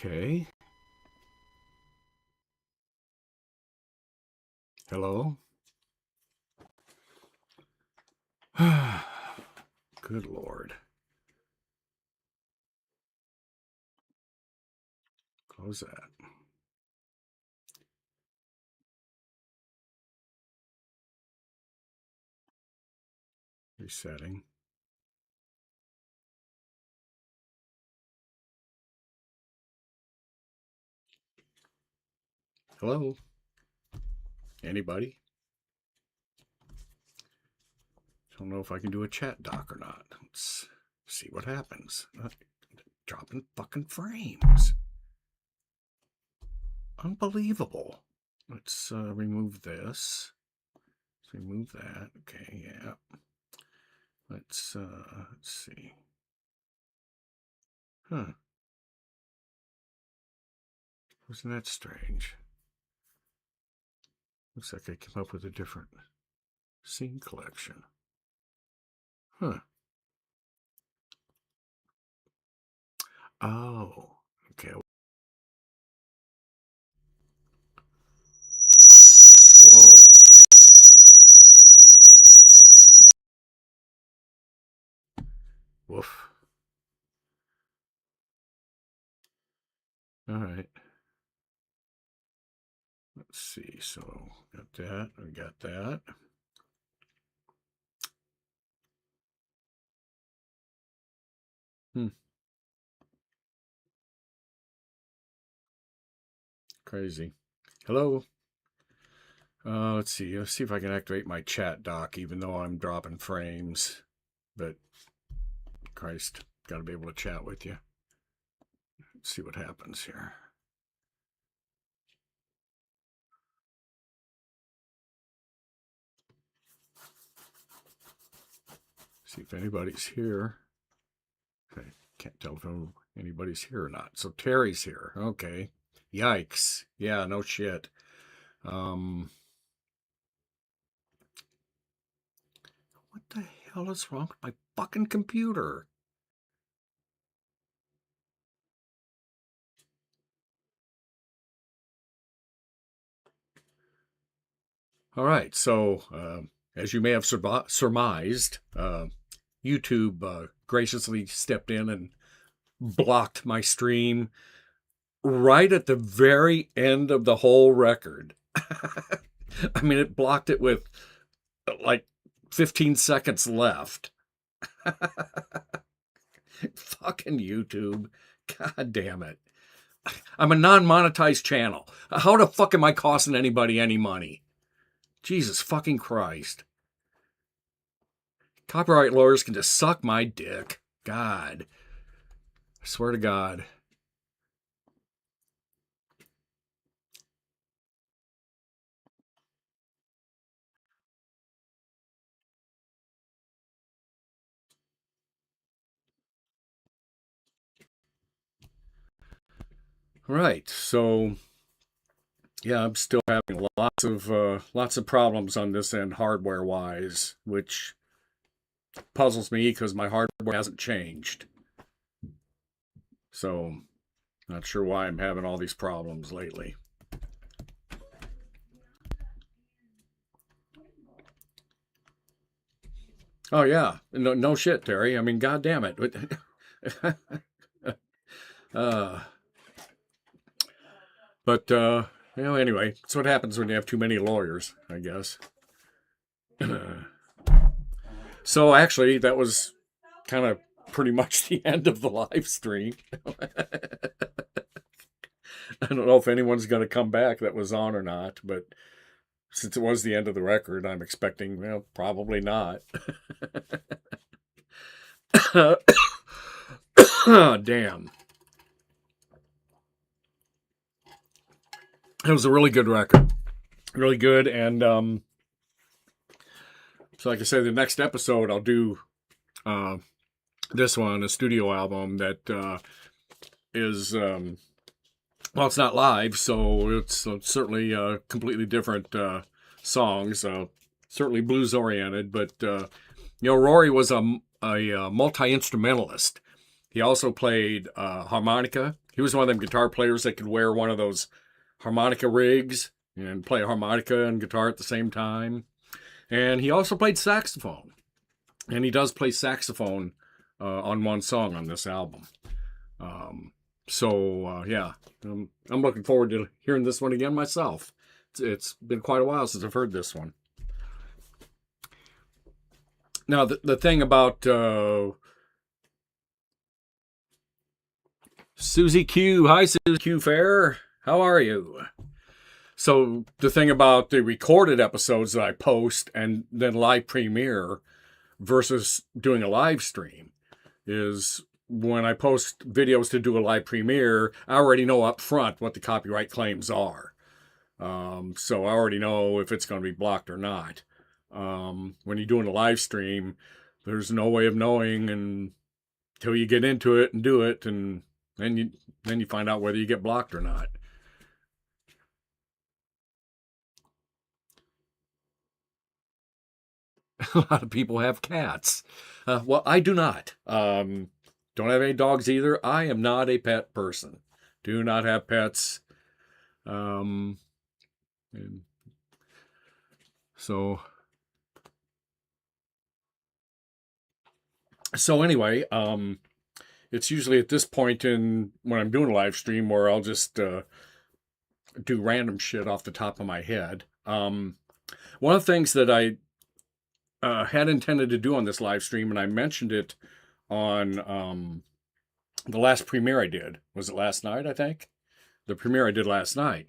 Okay. Hello? Good Lord. Close that. Resetting. Hello? Anybody? Don't know if I can do a chat doc or not. Let's see what happens. Dropping fucking frames. Unbelievable. Let's remove this. Let's remove that. Okay, yeah. Let's see. Huh. Wasn't that strange? Looks like I came up with a different scene collection. Huh. Oh, okay. Whoa. Woof. All right. Let's see. So, got that. We got that. Hmm. Crazy. Hello. Let's see. Let's see if I can activate my chat doc, even though I'm dropping frames. But, Christ, got to be able to chat with you. Let's see what happens here. See if anybody's here. Okay. Can't tell if anybody's here or not. So Terry's here. Okay. Yikes. Yeah, no shit. What the hell is wrong with my fucking computer? All right, so as you may have surmised, YouTube graciously stepped in and blocked my stream right at the very end of the whole record. I mean, it blocked it with like 15 seconds left. Fucking YouTube. God damn it. I'm a non-monetized channel. How the fuck am I costing anybody any money? Jesus fucking Christ. Copyright lawyers can just suck my dick. God. I swear to God. Right. So yeah, I'm still having lots of problems on this end hardware wise, which puzzles me because my hardware hasn't changed. So not sure why I'm having all these problems lately. Oh yeah, no shit, Terry. I mean, God damn it. uh, but anyway, that's what happens when you have too many lawyers, I guess. So actually, that was kind of pretty much the end of the live stream. I don't know if anyone's going to come back that was on or not, but since it was the end of the record, I'm expecting, well, probably not. Damn. It was a really good record. Really good. And so, like I said, the next episode, I'll do this one, a studio album that is, well, it's not live, so it's certainly completely different songs, certainly blues oriented. But, Rory was a multi instrumentalist. He also played harmonica. He was one of them guitar players that could wear one of those harmonica rigs and play harmonica and guitar at the same time. And he also played saxophone. And he does play saxophone on one song on this album. Yeah, I'm looking forward to hearing this one again myself. It's been quite a while since I've heard this one. Now, the thing about Susie Q. Hi, Susie Q. Fair. How are you? So the thing about the recorded episodes that I post and then live premiere versus doing a live stream is when I post videos to do a live premiere, I already know up front what the copyright claims are. So I already know if it's going to be blocked or not. When you're doing a live stream, there's no way of knowing until you get into it and do it, and then you find out whether you get blocked or not. A lot of people have cats. Well, I do not. Don't have any dogs either. I am not a pet person. Do not have pets. And so anyway, it's usually at this point in when I'm doing a live stream where I'll just do random shit off the top of my head. One of the things that I had intended to do on this live stream, and I mentioned it on the last premiere I did. Was it last night, I think? The premiere I did last night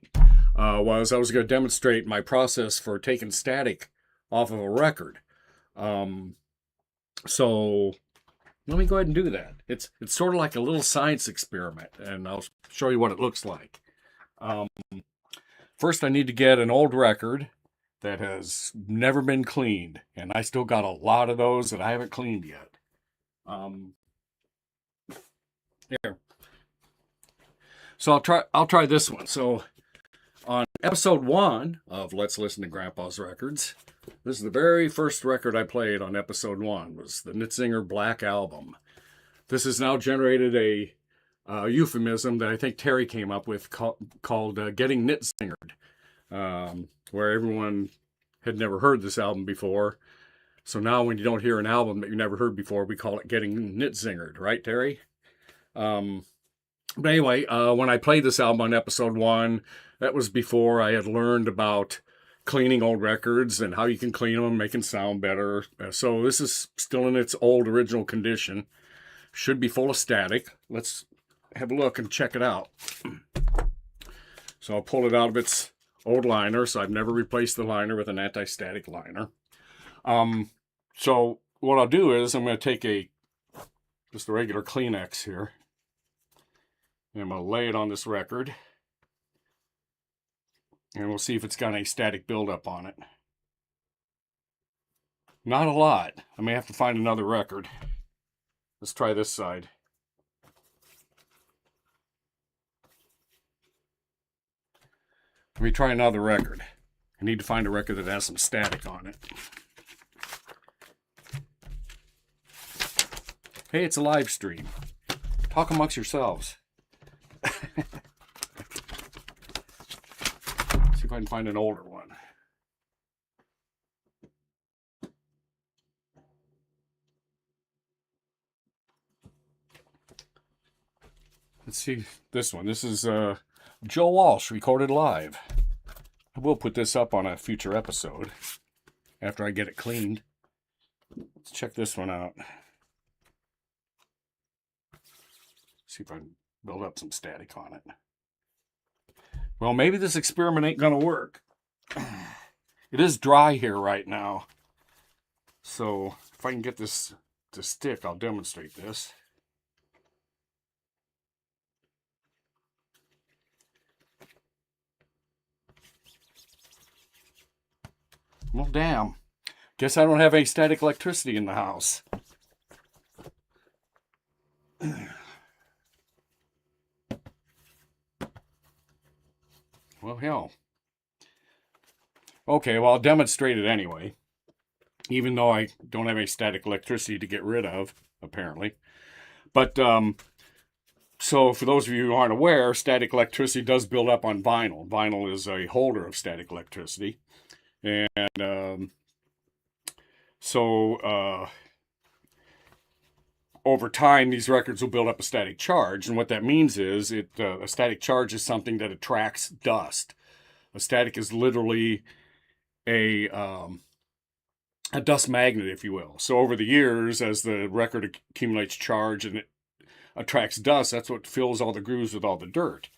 was I was going to demonstrate my process for taking static off of a record. So let me go ahead and do that. It's sort of like a little science experiment, and I'll show you what it looks like. First, I need to get an old record that has never been cleaned, and I still got a lot of those that I haven't cleaned yet. Here. So I'll try this one. So on episode 1 of Let's Listen to Grandpa's Records, this is the very first record I played on episode 1, was the Nitzinger Black Album. This has now generated a euphemism that I think Terry came up with called getting Nitzingered, where everyone had never heard this album before. So now when you don't hear an album that you never heard before, we call it getting Nitzingered, right, Terry? But anyway, when I played this album on episode 1, that was before I had learned about cleaning old records and how you can clean them and make them sound better. So this is still in its old original condition. Should be full of static. Let's have a look and check it out. So I'll pull it out of its old liner. So I've never replaced the liner with an anti-static liner. So what I'll do is I'm going to take just a regular Kleenex here. And I'm going to lay it on this record. And we'll see if it's got any static buildup on it. Not a lot. I may have to find another record. Let's try this side. Let me try another record. I need to find a record that has some static on it. Hey, it's a live stream. Talk amongst yourselves. See if I can find an older one. Let's see this one. This is Joe Walsh recorded live. I will put this up on a future episode after I get it cleaned. Let's check this one out. See if I can build up some static on it. Well, maybe this experiment ain't gonna work. It is dry here right now. So if I can get this to stick, I'll demonstrate this. Well, damn. Guess I don't have any static electricity in the house. Well, hell. Okay, well, I'll demonstrate it anyway. Even though I don't have any static electricity to get rid of, apparently. But so for those of you who aren't aware, static electricity does build up on vinyl. Vinyl is a holder of static electricity. And so over time, these records will build up a static charge. And what that means is a static charge is something that attracts dust. A static is literally a dust magnet, if you will. So over the years, as the record accumulates charge and it attracts dust, that's what fills all the grooves with all the dirt.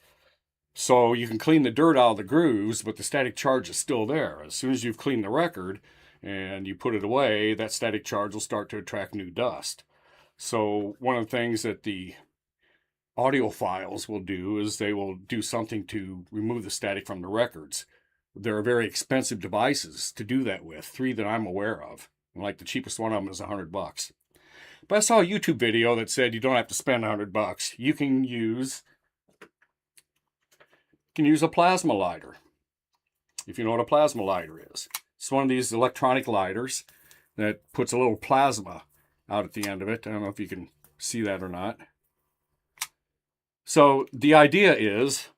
So you can clean the dirt out of the grooves, but the static charge is still there. As soon as you've cleaned the record and you put it away, that static charge will start to attract new dust. So one of the things that the audiophiles will do is they will do something to remove the static from the records. There are very expensive devices to do that with, 3 that I'm aware of. And like the cheapest one of them is $100. But I saw a YouTube video that said you don't have to spend $100. You can use a plasma lighter. If you know what a plasma lighter is. It's one of these electronic lighters that puts a little plasma out at the end of it. I don't know if you can see that or not. So the idea is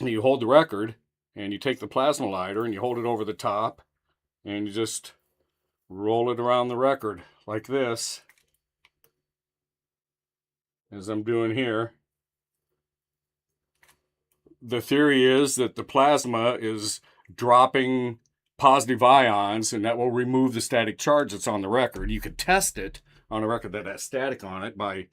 you hold the record and you take the plasma lighter and you hold it over the top and you just roll it around the record like this, as I'm doing here. The theory is that the plasma is dropping positive ions, and that will remove the static charge that's on the record. You could test it on a record that has static on it by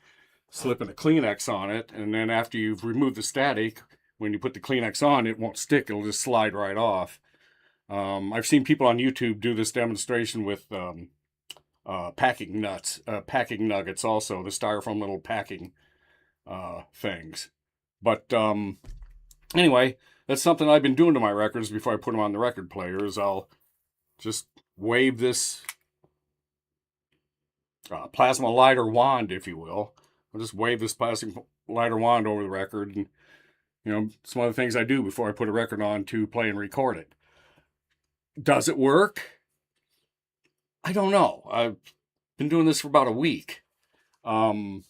slipping a Kleenex on it, and then after you've removed the static, when you put the Kleenex on, it won't stick. It'll just slide right off. I've seen people on YouTube do this demonstration with packing nuggets also, the styrofoam little packing things. But anyway, that's something I've been doing to my records before I put them on the record player, is I'll just wave this plasma lighter wand, if you will. I'll just wave this plasma lighter wand over the record, and some other things I do before I put a record on to play and record it. Does it work? I don't know. I've been doing this for about a week. On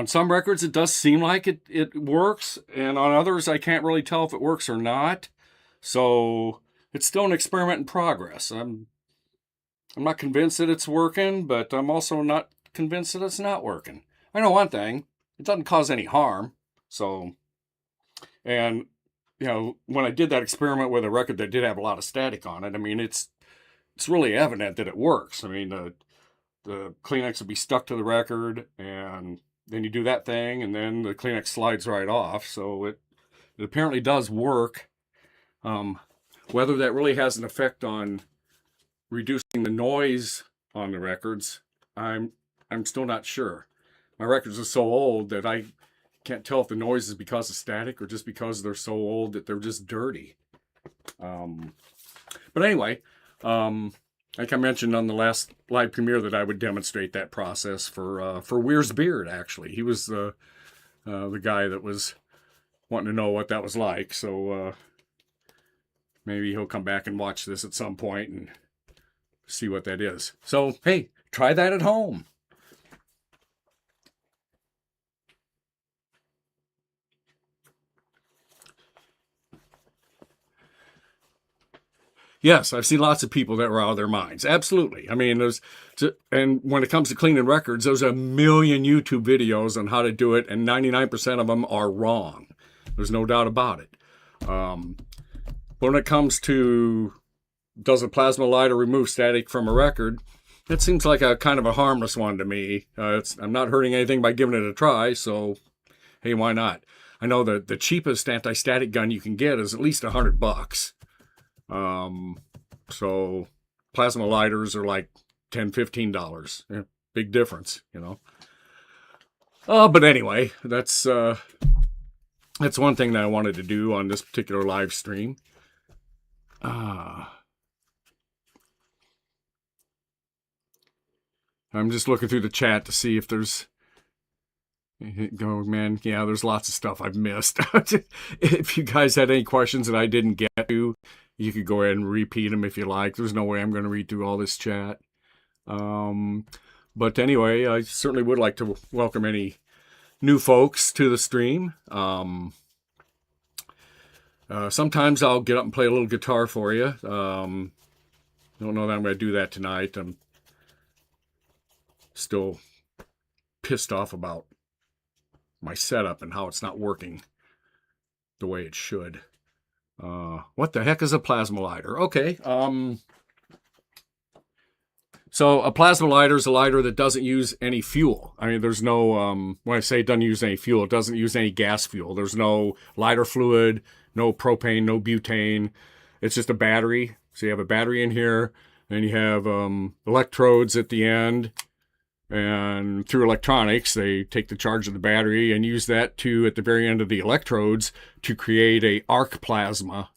some records, it does seem like it works, and on others, I can't really tell if it works or not. So it's still an experiment in progress. I'm not convinced that it's working, but I'm also not convinced that it's not working. I know one thing: it doesn't cause any harm. So, and when I did that experiment with a record that did have a lot of static on it, I mean, it's really evident that it works. I mean, the Kleenex would be stuck to the record, and then you do that thing, and then the Kleenex slides right off. So it apparently does work. Whether that really has an effect on reducing the noise on the records, I'm still not sure. My records are so old that I can't tell if the noise is because of static or just because they're so old that they're just dirty. But anyway, like I mentioned on the last live premiere, that I would demonstrate that process for Weir's Beard. Actually, he was the guy that was wanting to know what that was like. So maybe he'll come back and watch this at some point and see what that is. So hey, try that at home. Yes, I've seen lots of people that were out of their minds. Absolutely. I mean, and when it comes to cleaning records, there's a million YouTube videos on how to do it, and 99% of them are wrong. There's no doubt about it. When it comes to, does a plasma lighter remove static from a record, it seems like a kind of a harmless one to me. I'm not hurting anything by giving it a try, so hey, why not? I know that the cheapest anti-static gun you can get is at least $100. So plasma lighters are like $10, $15. Yeah, big difference, But anyway, that's one thing that I wanted to do on this particular live stream. I'm just looking through the chat to see if there's... Oh, man, yeah, there's lots of stuff I've missed. If you guys had any questions that I didn't get to, you could go ahead and repeat them if you like. There's no way I'm going to read through all this chat. But anyway, I certainly would like to welcome any new folks to the stream. Sometimes I'll get up and play a little guitar for you. Don't know that I'm going to do that tonight. I'm still pissed off about my setup and how it's not working the way it should. What the heck is a plasma lighter? Okay. So a plasma lighter is a lighter that doesn't use any fuel. I mean, there's no, when I say it doesn't use any fuel, it doesn't use any gas fuel. There's no lighter fluid, no propane, no butane. It's just a battery. So you have a battery in here, and you have electrodes at the end. And through electronics, they take the charge of the battery and use that to, at the very end of the electrodes, to create a arc plasma,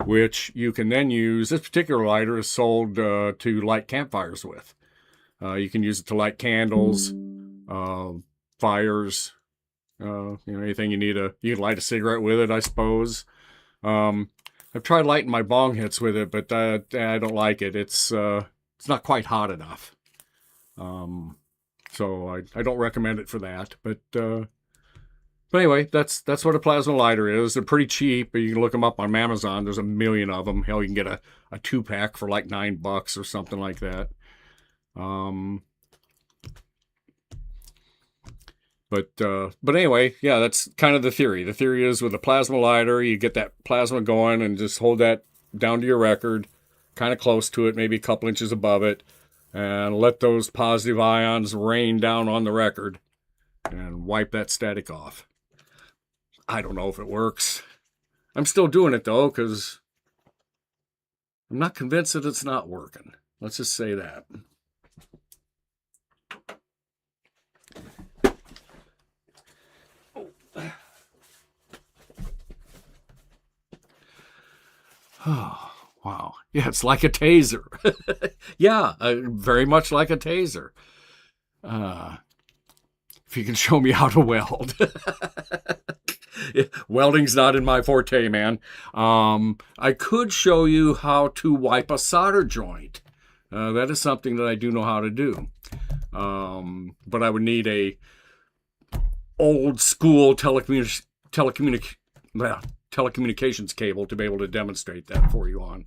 which you can then use. This particular lighter is sold to light campfires with. You can use it to light candles, fires, anything you need. You can light a cigarette with it, I suppose. I've tried lighting my bong hits with it, but I don't like it. It's not quite hot enough. So I don't recommend it for that. But anyway, that's what a plasma lighter is. They're pretty cheap. You can look them up on Amazon. There's a million of them. Hell, you can get a 2-pack for like $9 or something like that. But anyway, yeah, that's kind of the theory. The theory is with a plasma lighter, you get that plasma going and just hold that down to your record, kind of close to it, maybe a couple inches above it, and let those positive ions rain down on the record and wipe that static off. I don't know if it works. I'm still doing it, though, because I'm not convinced that it's not working. Let's just say that. Oh, wow. Yeah, it's like a taser. Yeah, very much like a taser. If you can show me how to weld. Welding's not in my forte, man. I could show you how to wipe a solder joint. That is something that I do know how to do. But I would need a old school telecommunications cable to be able to demonstrate that for you on.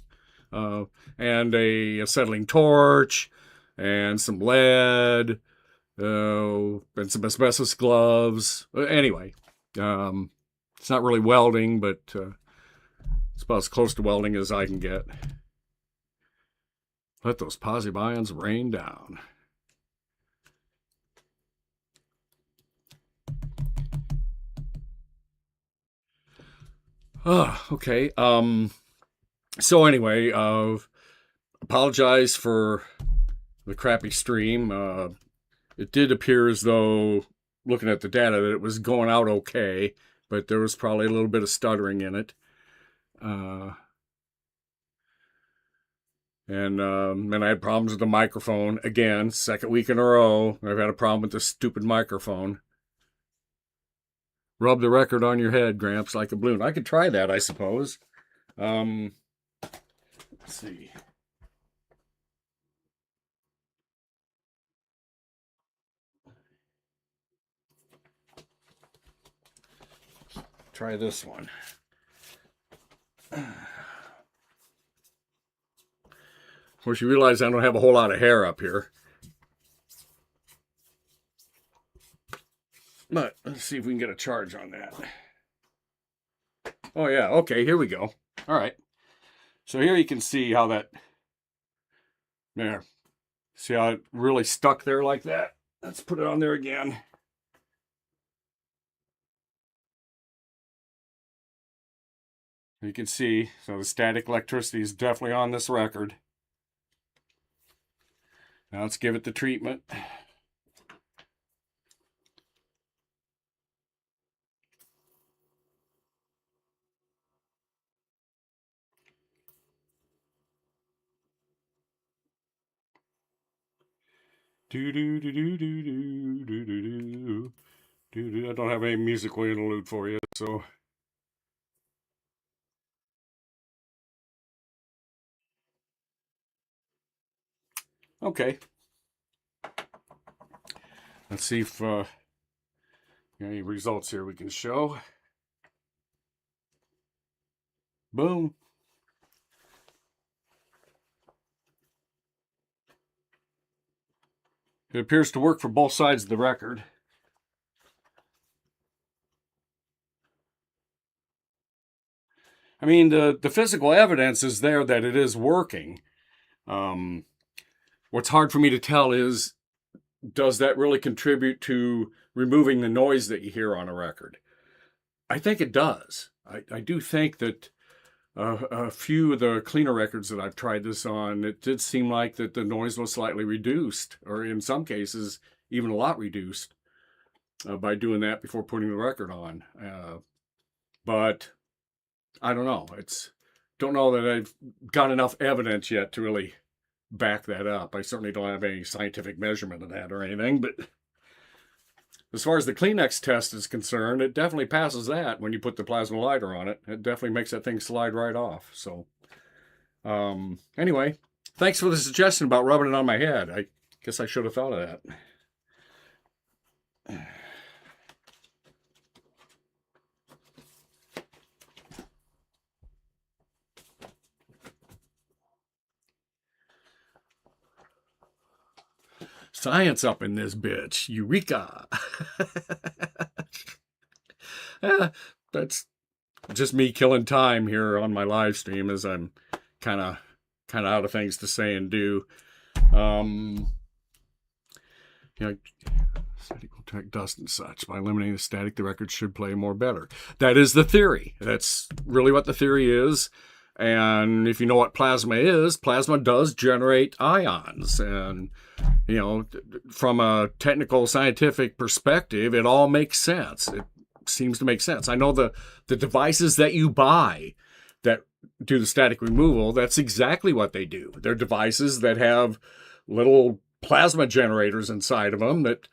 And a acetylene torch, and some lead, and some asbestos gloves. Anyway, it's not really welding, but it's about as close to welding as I can get. Let those positive ions rain down. Okay. So anyway, apologize for the crappy stream. It did appear as though, looking at the data, that it was going out okay, but there was probably a little bit of stuttering in it. And I had problems with the microphone. Again, second week in a row, I've had a problem with this stupid microphone. Rub the record on your head, Gramps, like a balloon. I could try that, I suppose. Let's see. Try this one. Of course, you realize I don't have a whole lot of hair up here. But let's see if we can get a charge on that. Oh, yeah. Okay, here we go. All right. So here you can see how that... There. See how it really stuck there like that? Let's put it on there again. You can see, so the static electricity is definitely on this record. Now let's give it the treatment. I don't have any musical interlude for you, so... Okay. Let's see if any results here we can show. Boom. It appears to work for both sides of the record. I mean, the physical evidence is there that it is working. What's hard for me to tell is, does that really contribute to removing the noise that you hear on a record? I think it does. I do think that a few of the cleaner records that I've tried this on, it did seem like that the noise was slightly reduced, or in some cases, even a lot reduced by doing that before putting the record on. But I don't know. Don't know that I've got enough evidence yet to really back that up. I certainly don't have any scientific measurement of that or anything, but as far as the Kleenex test is concerned, it definitely passes that when you put the plasma lighter on it. It definitely makes that thing slide right off. So, anyway, thanks for the suggestion about rubbing it on my head. I guess I should have thought of that. Science up in this bitch. Eureka. That's just me killing time here on my live stream as I'm kind of out of things to say and do. Static will detect dust and such. By eliminating the static, the record should play more better. That is the theory. That's really what the theory is. And if you know what plasma is, plasma does generate ions. And, from a technical scientific perspective, it all makes sense. It seems to make sense. I know the devices that you buy that do the static removal, that's exactly what they do. They're devices that have little plasma generators inside of them that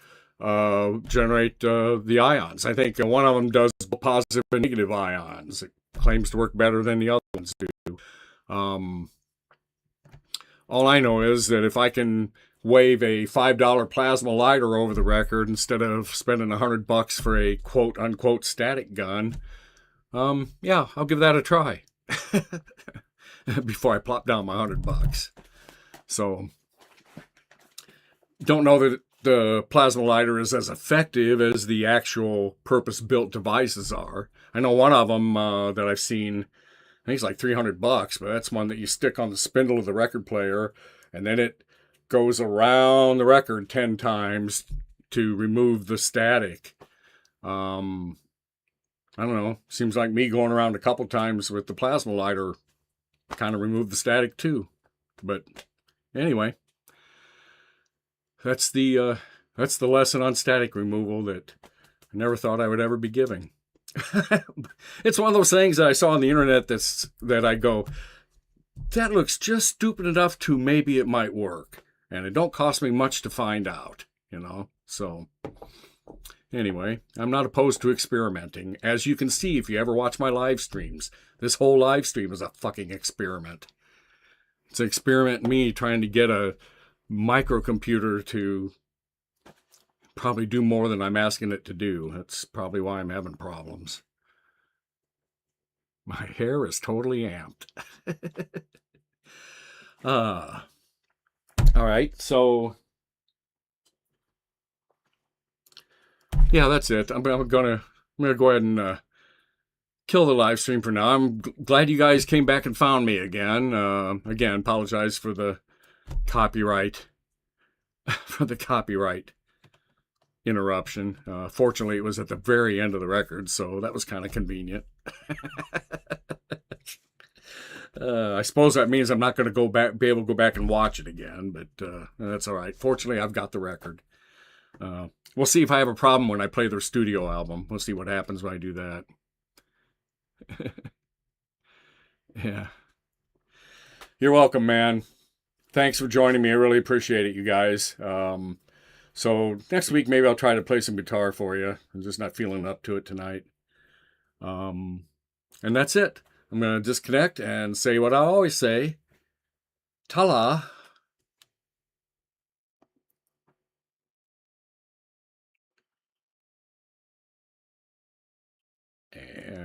generate the ions. I think one of them does positive and negative ions. It claims to work better than the other ones do. All I know is that if I can wave a $5 plasma lighter over the record instead of spending $100 for a quote unquote static gun, yeah, I'll give that a try before I plop down my $100. So, don't know that the plasma lighter is as effective as the actual purpose-built devices are. I know one of them that I've seen, I think it's like $300, but that's one that you stick on the spindle of the record player, and then it goes around the record 10 times to remove the static. I don't know. Seems like me going around a couple times with the plasma lighter kind of removed the static too. But anyway, that's the lesson on static removal that I never thought I would ever be giving. It's one of those things that I saw on the internet that I go, that looks just stupid enough to maybe it might work. And it don't cost me much to find out, So anyway, I'm not opposed to experimenting. As you can see, if you ever watch my live streams, this whole live stream is a fucking experiment. It's an experiment in me trying to get a microcomputer to probably do more than I'm asking it to do. That's probably why I'm having problems. My hair is totally amped. All right, so yeah, that's it. I'm gonna go ahead and kill the live stream for now. I'm glad you guys came back and found me again. Again, apologize for the copyright interruption. Fortunately, it was at the very end of the record, so that was kind of convenient. I suppose that means I'm not going to be able to go back and watch it again, but that's all right. Fortunately, I've got the record. We'll see if I have a problem when I play their studio album. We'll see what happens when I do that. Yeah. You're welcome, man. Thanks for joining me. I really appreciate it, you guys. So next week, maybe I'll try to play some guitar for you. I'm just not feeling up to it tonight. And that's it. I'm going to disconnect and say what I always say. Ta-la. And